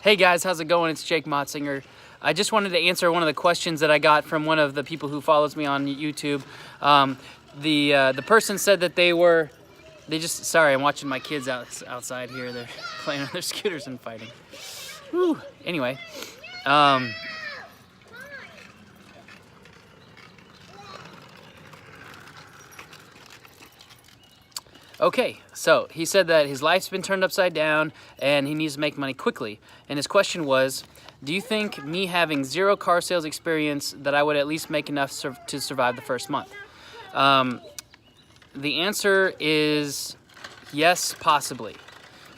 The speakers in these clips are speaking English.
Hey guys, how's it going? It's Jake Motzinger. I just wanted to answer one of the questions that I got from one of the people who follows me on YouTube. The person said that sorry, I'm watching my kids outside here. They're playing on their scooters and fighting. Whew. Anyway, okay, so he said that his life's been turned upside down and he needs to make money quickly. And his question was, do you think me having 0 car sales experience that I would at least make enough to survive the first month? The answer is yes, possibly.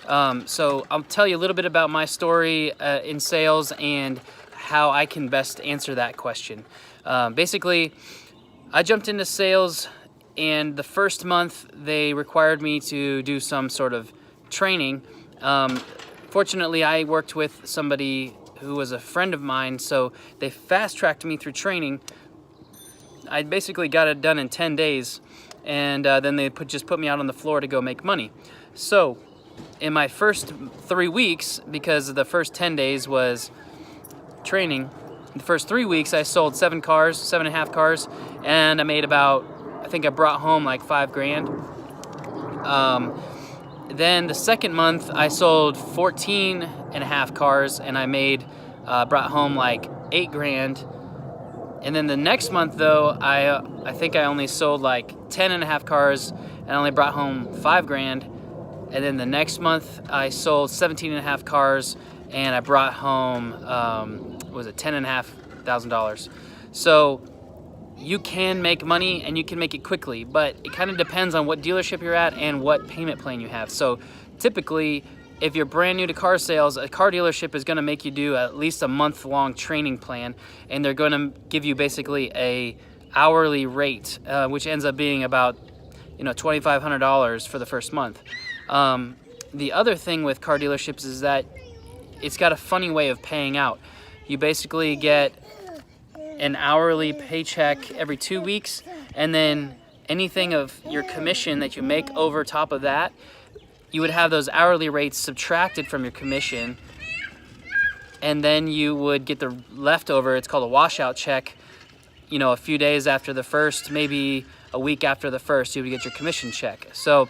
So I'll tell you a little bit about my story in sales and how I can best answer that question. Basically, I jumped into sales, and the first month they required me to do some sort of training. Fortunately, I worked with somebody who was a friend of mine, so they fast-tracked me through training. I basically got it done in 10 days, and then they just put me out on the floor to go make money. So in my first 3 weeks, because the first 10 days was training, the first 3 weeks I sold 7.5 cars, and I made I think I brought home like $5,000. Then the second month I sold 14.5 cars, and I brought home like $8,000. And then the next month though, I think I only sold like 10.5 cars and I only brought home $5,000. And then the next month I sold 17.5 cars and I brought home, $10,500. So you can make money and you can make it quickly, but it kind of depends on what dealership you're at and what payment plan you have. So typically, if you're brand new to car sales, a car dealership is going to make you do at least a month-long training plan, and they're going to give you basically a hourly rate, which ends up being about $2,500 for the first month. The other thing with car dealerships is that it's got a funny way of paying out. You basically get an hourly paycheck every 2 weeks, and then anything of your commission that you make over top of that, you would have those hourly rates subtracted from your commission, and then you would get the leftover. It's called a washout check. A few days after the first, maybe a week after the first, you would get your commission check. So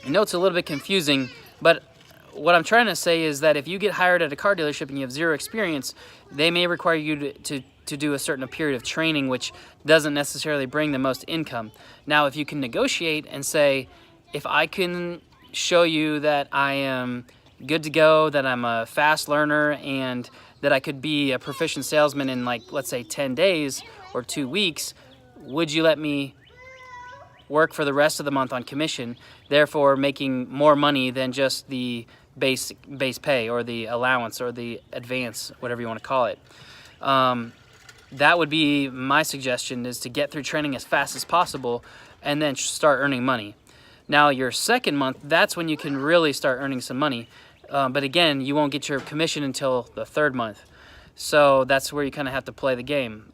I know it's a little bit confusing, but what I'm trying to say is that if you get hired at a car dealership and you have 0 experience, they may require you to do a certain period of training, which doesn't necessarily bring the most income. Now, if you can negotiate and say, if I can show you that I am good to go, that I'm a fast learner, and that I could be a proficient salesman in, like, let's say 10 days or 2 weeks, would you let me work for the rest of the month on commission, therefore making more money than just the base pay or the allowance or the advance, whatever you want to call it. That would be my suggestion, is to get through training as fast as possible and then start earning money. Now your second month, that's when you can really start earning some money. But again, you won't get your commission until the 3rd month. So that's where you kind of have to play the game.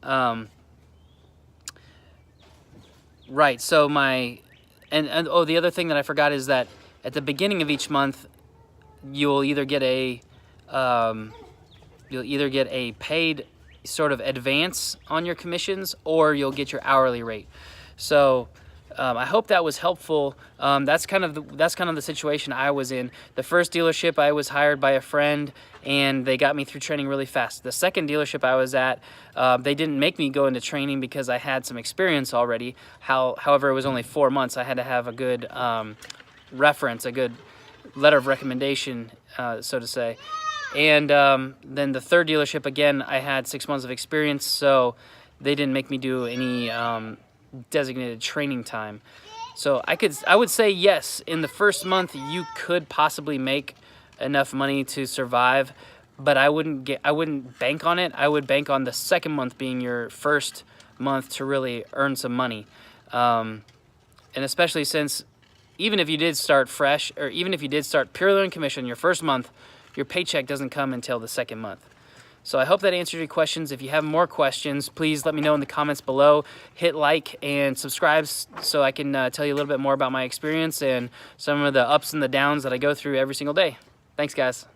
Right, so the other thing that I forgot is that at the beginning of each month, you'll either get a paid sort of advance on your commissions, or you'll get your hourly rate. So I hope that was helpful. That's kind of the situation I was in. The first dealership, I was hired by a friend, and they got me through training really fast. The second dealership I was at, they didn't make me go into training because I had some experience already. However, it was only 4 months. I had to have a good reference, a good letter of recommendation, so to say. And then the third dealership, again, I had 6 months of experience, so they didn't make me do any designated training time. So I would say yes, in the first month you could possibly make enough money to survive, but I wouldn't bank on it. I would bank on the second month being your first month to really earn some money. And especially since even if you did start fresh, or even if you did start purely on commission your first month, your paycheck doesn't come until the second month. So I hope that answered your questions. If you have more questions, please let me know in the comments below. Hit like and subscribe so I can tell you a little bit more about my experience and some of the ups and the downs that I go through every single day. Thanks, guys.